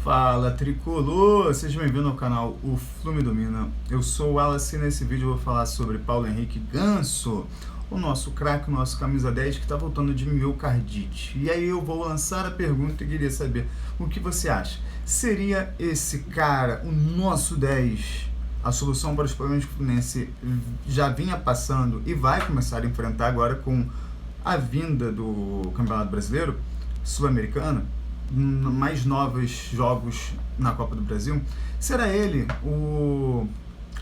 Fala Tricolor, seja bem-vindo ao canal O Flume Domina. Eu sou o Wallace e nesse vídeo eu vou falar sobre Paulo Henrique Ganso, o nosso craque, o nosso camisa 10 que está voltando de miocardite. E aí eu vou lançar a pergunta e queria saber o que você acha. Seria esse cara, o nosso 10, a solução para os problemas que o Fluminense já vinha passando e vai começar a enfrentar agora com a vinda do Campeonato Brasileiro, Sul-Americano, mais novos jogos na Copa do Brasil? Será ele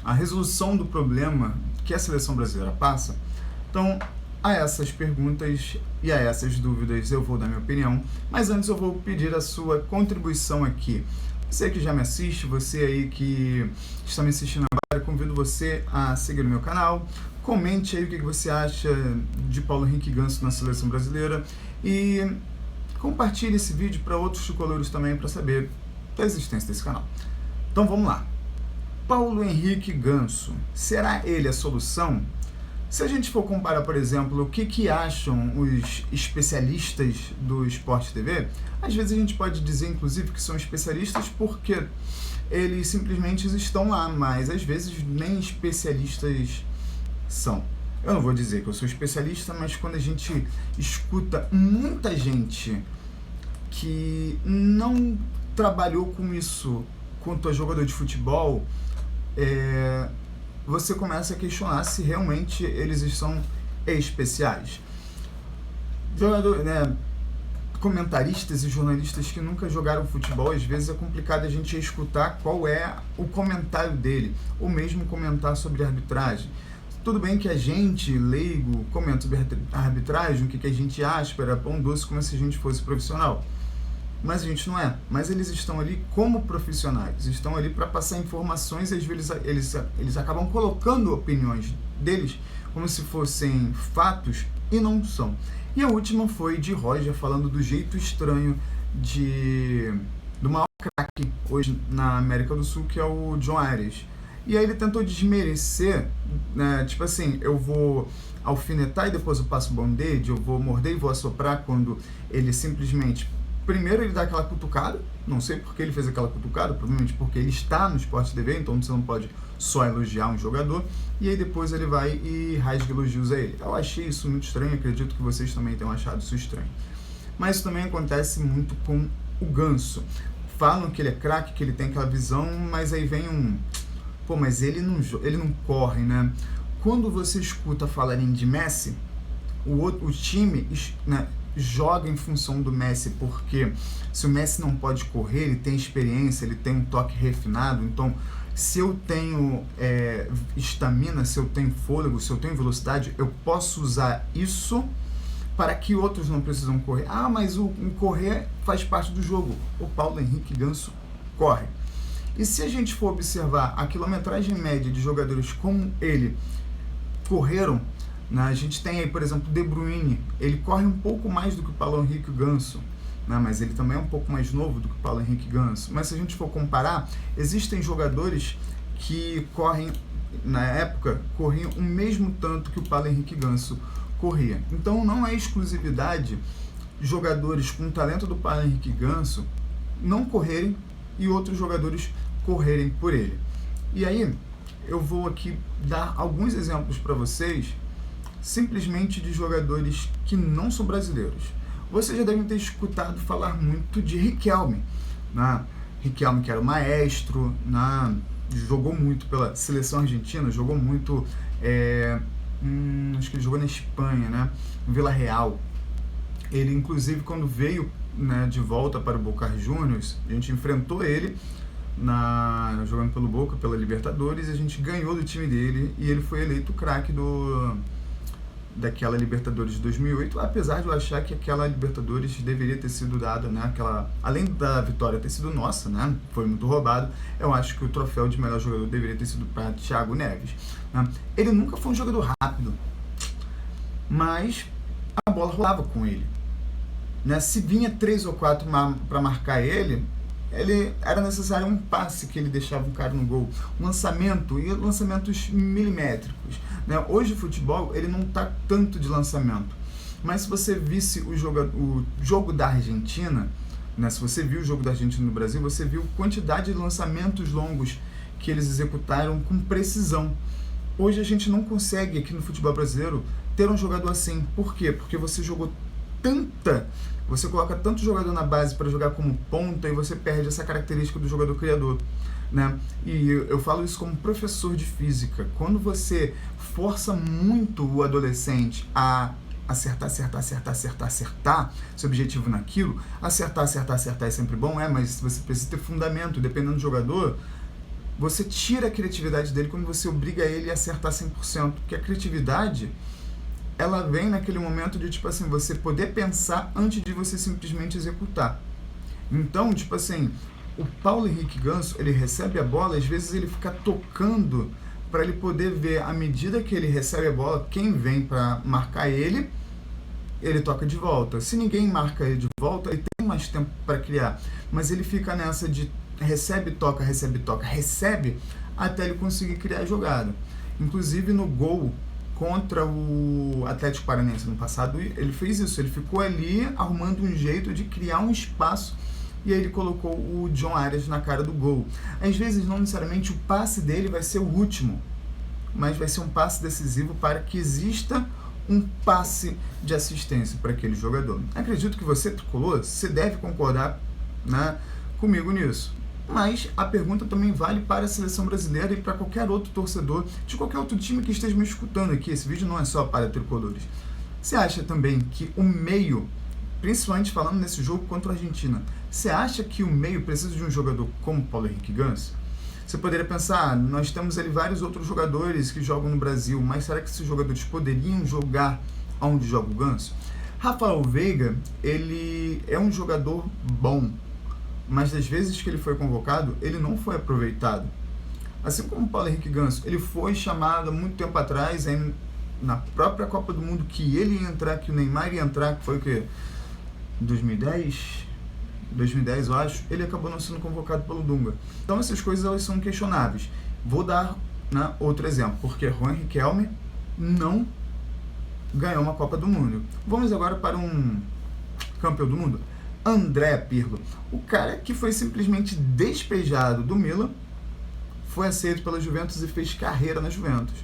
a resolução do problema que a seleção brasileira passa? Então, a essas perguntas e a essas dúvidas eu vou dar minha opinião, mas antes eu vou pedir a sua contribuição aqui. Você que já me assiste, você aí que está me assistindo agora, convido você a seguir o meu canal, comente aí o que você acha de Paulo Henrique Ganso na seleção brasileira e compartilhe esse vídeo para outros tricolores também para saber da existência desse canal. Então vamos lá. Paulo Henrique Ganso, será ele a solução? Se a gente for comparar, por exemplo, o que acham os especialistas do Sport TV, às vezes a gente pode dizer, inclusive, que são especialistas porque eles simplesmente estão lá, mas às vezes nem especialistas são. Eu não vou dizer que eu sou especialista, mas quando a gente escuta muita gente que não trabalhou com isso quanto a jogador de futebol, você começa a questionar se realmente eles são especiais. Comentaristas e jornalistas que nunca jogaram futebol, às vezes é complicado a gente escutar qual é o comentário dele, ou mesmo comentar sobre arbitragem. Tudo bem que a gente, leigo, comenta sobre a arbitragem, o que a gente acha, para pão doce, como se a gente fosse profissional. Mas a gente não é. Mas eles estão ali como profissionais, estão ali para passar informações e às vezes eles acabam colocando opiniões deles como se fossem fatos e não são. E a última foi de Roger falando do jeito estranho do maior craque hoje na América do Sul, que é o John Arias. E aí ele tentou desmerecer, né, tipo assim, eu vou alfinetar e depois eu passo o band-aid, eu vou morder e vou assoprar, quando ele simplesmente, primeiro ele dá aquela cutucada, não sei por que ele fez aquela cutucada, provavelmente porque ele está no Sport TV, então você não pode só elogiar um jogador, e aí depois ele vai e rasga elogios a ele. Eu achei isso muito estranho, acredito que vocês também tenham achado isso estranho. Mas isso também acontece muito com o Ganso. Falam que ele é craque, que ele tem aquela visão, mas aí vem mas ele não corre, né? Quando você escuta falarem de Messi, o time, né, joga em função do Messi, porque se o Messi não pode correr, ele tem experiência, ele tem um toque refinado, então se eu tenho estamina, se eu tenho fôlego, se eu tenho velocidade, eu posso usar isso para que outros não precisam correr. Ah, mas o correr faz parte do jogo. O Paulo Henrique Ganso corre. E se a gente for observar a quilometragem média de jogadores como ele correram, né, a gente tem aí, por exemplo, De Bruyne, ele corre um pouco mais do que o Paulo Henrique Ganso, né, mas ele também é um pouco mais novo do que o Paulo Henrique Ganso. Mas se a gente for comparar, existem jogadores que correm, na época, corriam o mesmo tanto que o Paulo Henrique Ganso corria. Então não é exclusividade de jogadores com o talento do Paulo Henrique Ganso não correrem e outros jogadores correrem por ele. E aí eu vou aqui dar alguns exemplos para vocês, simplesmente de jogadores que não são brasileiros. Vocês já devem ter escutado falar muito de Riquelme, né? Riquelme, que era o maestro, jogou muito pela seleção argentina, jogou muito, acho que ele jogou na Espanha, né? No Vila Real. Ele, inclusive, quando veio, né, de volta para o Boca Juniors, a gente enfrentou ele jogando pelo Boca, pela Libertadores, e a gente ganhou do time dele e ele foi eleito craque daquela Libertadores de 2008, apesar de eu achar que aquela Libertadores deveria ter sido dada, né, além da vitória ter sido nossa, né, foi muito roubado, eu acho que o troféu de melhor jogador deveria ter sido para Thiago Neves, né. Ele nunca foi um jogador rápido, mas a bola rolava com ele, né? Se vinha 3 ou 4 para marcar ele era necessário um passe que ele deixava um cara no gol, um lançamento, e lançamentos milimétricos, né? Hoje o futebol ele não está tanto de lançamento, mas se você visse o jogo da Argentina, né? Se você viu o jogo da Argentina no Brasil, você viu a quantidade de lançamentos longos que eles executaram com precisão. Hoje a gente não consegue, aqui no futebol brasileiro, ter um jogador assim. Por quê? Porque você coloca tanto jogador na base para jogar como ponta e você perde essa característica do jogador criador, né? E eu falo isso como professor de física. Quando você força muito o adolescente a acertar, seu objetivo naquilo, acertar é sempre bom, mas você precisa ter fundamento, dependendo do jogador, você tira a criatividade dele quando você obriga ele a acertar 100%, porque a criatividade, ela vem naquele momento de, tipo assim, você poder pensar antes de você simplesmente executar. Então, tipo assim, o Paulo Henrique Ganso, ele recebe a bola, às vezes ele fica tocando para ele poder ver, à medida que ele recebe a bola, quem vem para marcar ele toca de volta. Se ninguém marca ele de volta, ele tem mais tempo para criar, mas ele fica nessa de recebe, toca, recebe, até ele conseguir criar a jogada. Inclusive no gol contra o Atlético Paranaense no passado, ele fez isso, ele ficou ali arrumando um jeito de criar um espaço e aí ele colocou o John Arias na cara do gol. Às vezes não necessariamente o passe dele vai ser o último, mas vai ser um passe decisivo para que exista um passe de assistência para aquele jogador. Acredito que você, tricolor, você deve concordar, né, comigo nisso. Mas a pergunta também vale para a seleção brasileira e para qualquer outro torcedor de qualquer outro time que esteja me escutando aqui. Esse vídeo não é só para tricolores. Você acha também que o meio, principalmente falando nesse jogo contra a Argentina, você acha que o meio precisa de um jogador como Paulo Henrique Ganso? Você poderia pensar, nós temos ali vários outros jogadores que jogam no Brasil, mas será que esses jogadores poderiam jogar onde joga o Ganso? Rafael Veiga, ele é um jogador bom, mas das vezes que ele foi convocado, ele não foi aproveitado. Assim como o Paulo Henrique Ganso, ele foi chamado há muito tempo atrás, aí, na própria Copa do Mundo, que ele ia entrar, que o Neymar ia entrar, que foi o quê? 2010, eu acho, ele acabou não sendo convocado pelo Dunga. Então essas coisas, elas são questionáveis. Vou dar, né, outro exemplo, porque Juan Riquelme não ganhou uma Copa do Mundo. Vamos agora para um campeão do mundo, André Pirlo, o cara que foi simplesmente despejado do Milan, foi aceito pela Juventus e fez carreira na Juventus.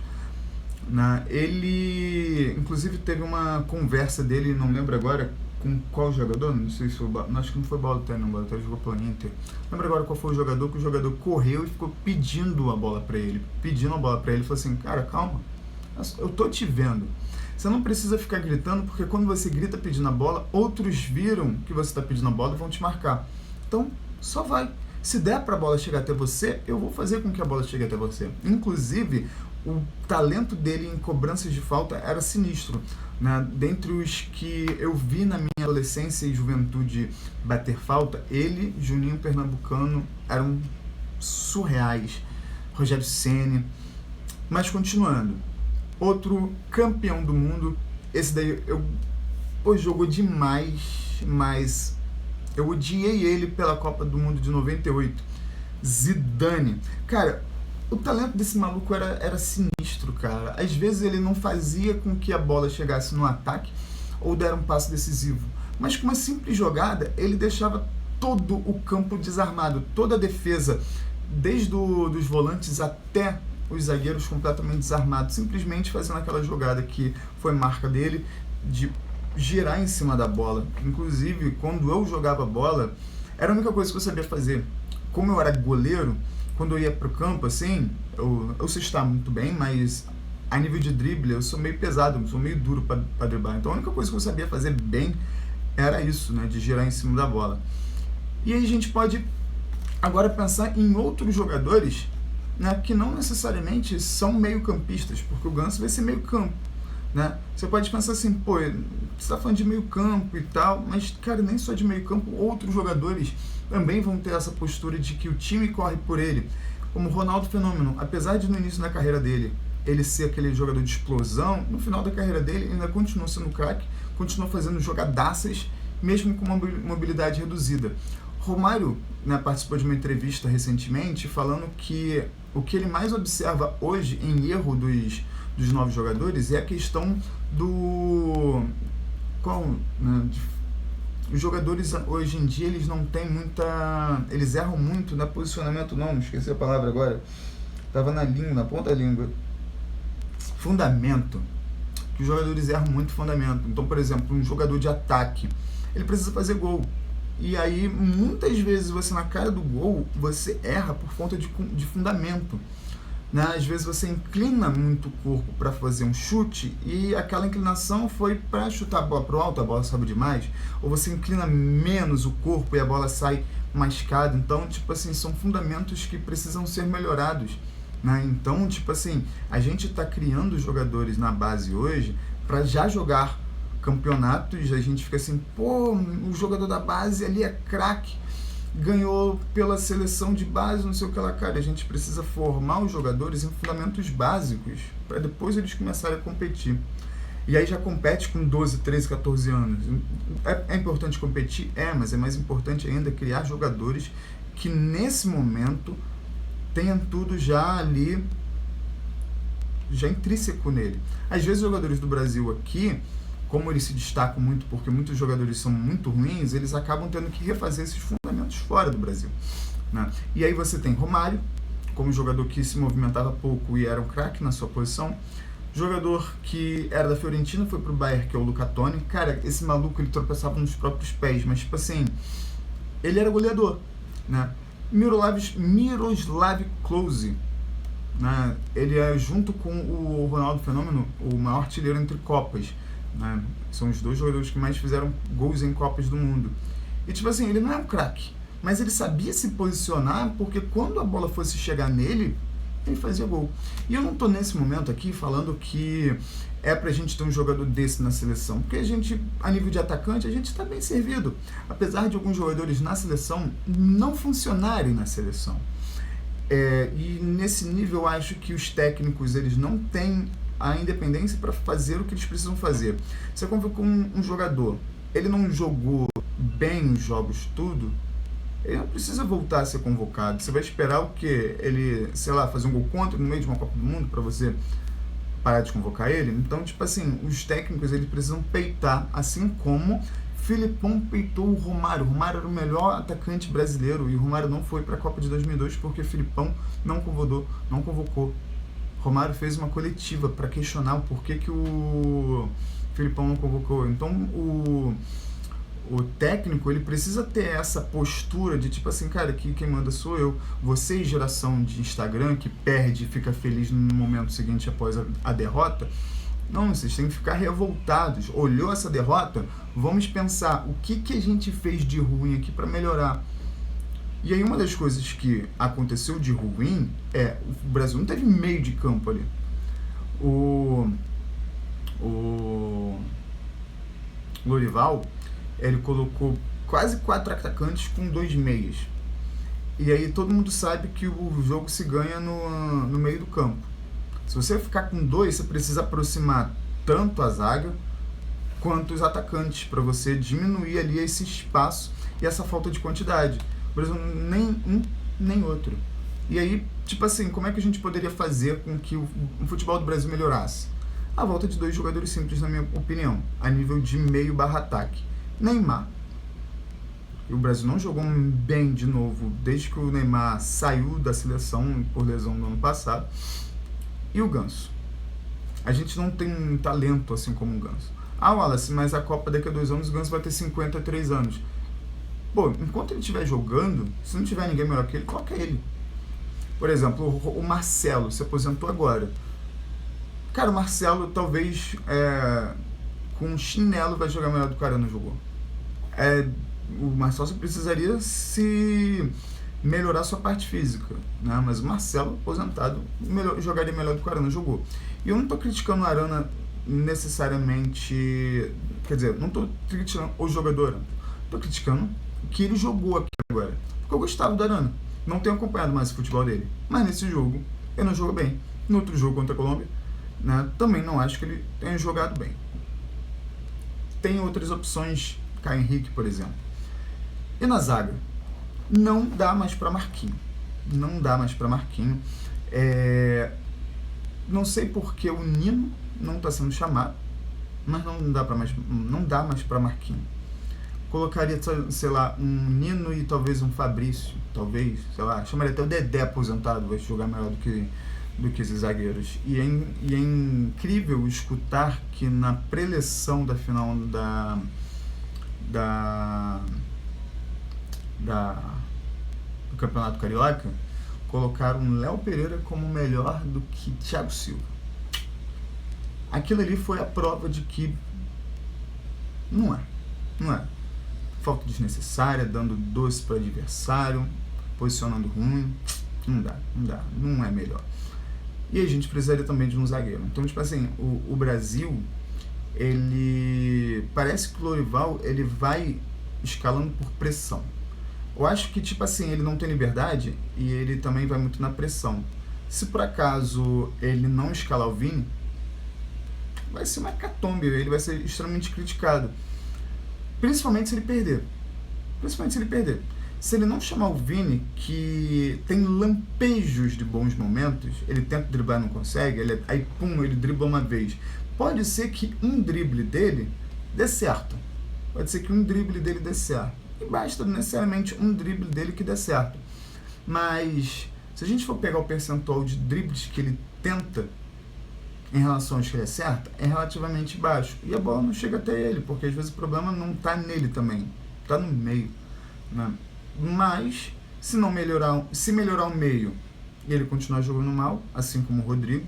Ele, inclusive, teve uma conversa dele, não lembro agora com qual jogador, não sei se foi, acho que não foi o Balotelli, não, o Balotelli jogou pelo Inter. Não lembro agora qual foi o jogador, que o jogador correu e ficou pedindo a bola pra ele, falou assim, cara, calma, eu tô te vendo. Você não precisa ficar gritando, porque quando você grita pedindo a bola, outros viram que você está pedindo a bola e vão te marcar. Então, só vai. Se der para a bola chegar até você, eu vou fazer com que a bola chegue até você. Inclusive, o talento dele em cobranças de falta era sinistro, né? Dentre os que eu vi na minha adolescência e juventude bater falta, ele, Juninho Pernambucano, eram surreais. Rogério Ceni. Mas continuando. Outro campeão do mundo, esse daí jogou demais, mas eu odiei ele pela Copa do Mundo de 98. Zidane. Cara, o talento desse maluco era sinistro, cara. Às vezes ele não fazia com que a bola chegasse no ataque ou dera um passe decisivo, mas com uma simples jogada ele deixava todo o campo desarmado, toda a defesa, desde os volantes até os zagueiros completamente desarmados, simplesmente fazendo aquela jogada que foi marca dele, de girar em cima da bola. Inclusive, quando eu jogava bola, era a única coisa que eu sabia fazer. Como eu era goleiro, quando eu ia pro campo, assim, eu sei estar muito bem, mas a nível de drible, eu sou meio pesado, eu sou meio duro para driblar. Então a única coisa que eu sabia fazer bem era isso, né, de girar em cima da bola. E aí a gente pode agora pensar em outros jogadores, né, que não necessariamente são meio-campistas, porque o Ganso vai ser meio-campo, né? Você pode pensar assim, pô, você está falando de meio-campo e tal, mas, cara, nem só de meio-campo, outros jogadores também vão ter essa postura de que o time corre por ele, como o Ronaldo Fenômeno. Apesar de no início da carreira dele ele ser aquele jogador de explosão, no final da carreira dele ele ainda continuou sendo craque, continuou fazendo jogadaças, mesmo com uma mobilidade reduzida. Romário, né, participou de uma entrevista recentemente falando que o que ele mais observa hoje em erro dos novos jogadores é a questão do os jogadores hoje em dia, eles não têm muita... Eles erram muito na posicionamento, não, esqueci a palavra agora. Tava na língua, na ponta da língua. Fundamento. Que os jogadores erram muito fundamento. Então, por exemplo, um jogador de ataque, ele precisa fazer gol. E aí, muitas vezes, você na cara do gol, você erra por conta de fundamento. Né? Às vezes você inclina muito o corpo para fazer um chute e aquela inclinação foi para chutar a bola para o alto, a bola sobe demais, ou você inclina menos o corpo e a bola sai mascada. Então, tipo assim, são fundamentos que precisam ser melhorados. Né? Então, tipo assim, a gente está criando jogadores na base hoje para já jogar campeonatos. A gente fica assim, pô, o jogador da base ali é craque, ganhou pela seleção de base, não sei o que lá, cara. A gente precisa formar os jogadores em fundamentos básicos para depois eles começarem a competir. E aí já compete com 12, 13, 14 anos. É importante competir? Mas é mais importante ainda criar jogadores que nesse momento tenham tudo já ali, já intrínseco nele. Às vezes os jogadores do Brasil aqui, como eles se destacam muito porque muitos jogadores são muito ruins, eles acabam tendo que refazer esses fundamentos fora do Brasil. Né? E aí você tem Romário, como jogador que se movimentava pouco e era um craque na sua posição. Jogador que era da Fiorentina, foi pro Bayern, que é o Luca Toni. Cara, esse maluco, ele tropeçava nos próprios pés, mas tipo assim, ele era goleador. Né? Miroslav Klose, né? Ele é, junto com o Ronaldo Fenômeno, o maior artilheiro entre Copas. Né? São os dois jogadores que mais fizeram gols em Copas do Mundo. E tipo assim, ele não é um craque, mas ele sabia se posicionar, porque quando a bola fosse chegar nele, ele fazia gol. E eu não tô nesse momento aqui falando que é pra gente ter um jogador desse na seleção, porque a gente, a nível de atacante, a gente está bem servido, apesar de alguns jogadores na seleção não funcionarem na seleção. E nesse nível eu acho que os técnicos, eles não têm a independência para fazer o que eles precisam fazer. Você convoca um jogador, ele não jogou bem os jogos tudo, ele não precisa voltar a ser convocado. Você vai esperar o quê? Ele, sei lá, fazer um gol contra no meio de uma Copa do Mundo para você parar de convocar ele? Então, tipo assim, os técnicos, eles precisam peitar, assim como Filipão peitou o Romário. O Romário era o melhor atacante brasileiro e o Romário não foi para a Copa de 2002 porque Filipão não convocou. Romário fez uma coletiva para questionar o porquê que o Filipão não convocou. Então, o técnico, ele precisa ter essa postura de tipo assim, cara, aqui quem manda sou eu. Vocês, geração de Instagram, que perde e fica feliz no momento seguinte após a derrota, não, vocês têm que ficar revoltados. Olhou essa derrota? Vamos pensar o que a gente fez de ruim aqui para melhorar. E aí uma das coisas que aconteceu de ruim é o Brasil não teve meio de campo ali. O Lorival, ele colocou quase 4 atacantes com 2 meias. E aí todo mundo sabe que o jogo se ganha no meio do campo. Se você ficar com 2, você precisa aproximar tanto a zaga quanto os atacantes para você diminuir ali esse espaço e essa falta de quantidade. Por exemplo, nem um, nem outro. E aí, tipo assim, como é que a gente poderia fazer com que o futebol do Brasil melhorasse? A volta de 2 jogadores simples, na minha opinião, a nível de meio / ataque. Neymar. E o Brasil não jogou bem de novo desde que o Neymar saiu da seleção por lesão no ano passado. E o Ganso. A gente não tem um talento assim como o Ganso. Wallace, mas a Copa daqui a 2 anos o Ganso vai ter 53 anos. Pô, enquanto ele estiver jogando, se não tiver ninguém melhor que ele, coloca ele. Por exemplo, o Marcelo se aposentou agora. Cara, o Marcelo talvez com um chinelo vai jogar melhor do que o Arana jogou. O Marcelo só precisaria se melhorar sua parte física, né? Mas o Marcelo, aposentado, jogaria melhor do que o Arana jogou. E eu não estou criticando o Arana necessariamente, quer dizer, não estou criticando o jogador, estou criticando o que ele jogou aqui agora. Porque eu gostava do Arana, não tenho acompanhado mais o futebol dele, mas nesse jogo ele não jogou bem. No outro jogo contra a Colômbia, né, também não acho que ele tenha jogado bem. Tem outras opções, Caio Henrique, por exemplo. E na zaga, não dá mais para Marquinhos. Não dá mais para Marquinhos. Não sei porque o Nino não está sendo chamado, mas não dá mais para Marquinhos. colocaria, sei lá, um Nino e talvez um Fabrício, talvez, sei lá, chamaria até o Dedé aposentado, vai jogar melhor do que esses zagueiros. E é incrível escutar que na preleção da final do Campeonato Carioca, colocaram Léo Pereira como melhor do que Thiago Silva. Aquilo ali foi a prova de que não é. Falta desnecessária, dando doce para o adversário, posicionando ruim, não é melhor. E a gente precisaria também de um zagueiro. Então, tipo assim, o Brasil, ele parece que o Lorival, ele vai escalando por pressão. Eu acho que, tipo assim, ele não tem liberdade e ele também vai muito na pressão. Se por acaso ele não escalar o Vini, vai ser uma hecatombe, ele vai ser extremamente criticado. Principalmente se ele perder. Se ele não chamar o Vini, que tem lampejos de bons momentos, ele tenta driblar e não consegue, aí ele dribla uma vez. Pode ser que um drible dele dê certo. E basta necessariamente um drible dele que dê certo. Mas se a gente for pegar o percentual de dribles que ele tenta em relação aos que ele acerta, é relativamente baixo. E a bola não chega até ele, porque às vezes o problema não está nele também, está no meio. Né? Mas, se melhorar o meio e ele continuar jogando mal, assim como o Rodrigo,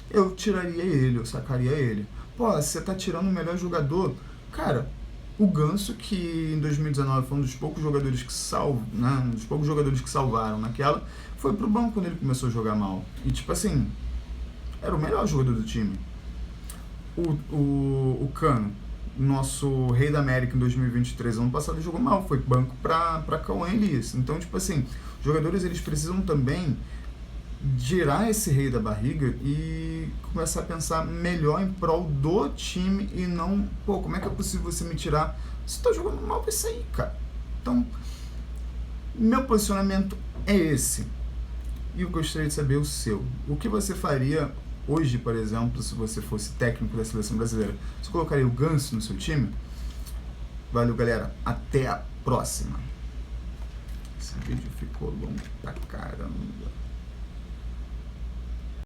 eu tiraria ele, eu sacaria ele. Pô, você tá tirando o melhor jogador. Cara, o Ganso, que em 2019 foi um dos poucos jogadores que salvaram naquela, foi pro banco quando ele começou a jogar mal. E tipo assim, era o melhor jogador do time. O Cano, nosso rei da América em 2023, ano passado, jogou mal, foi banco pra Cauã Elias. Então, tipo assim, os jogadores, eles precisam também girar esse rei da barriga e começar a pensar melhor em prol do time e não, como é que é possível você me tirar? Você tá jogando mal, vai sair, cara. Então, meu posicionamento é esse. E eu gostaria de saber o seu. O que você faria hoje, por exemplo, se você fosse técnico da seleção brasileira? Você colocaria o Ganso no seu time? Valeu, galera. Até a próxima. Esse vídeo ficou longo pra caramba.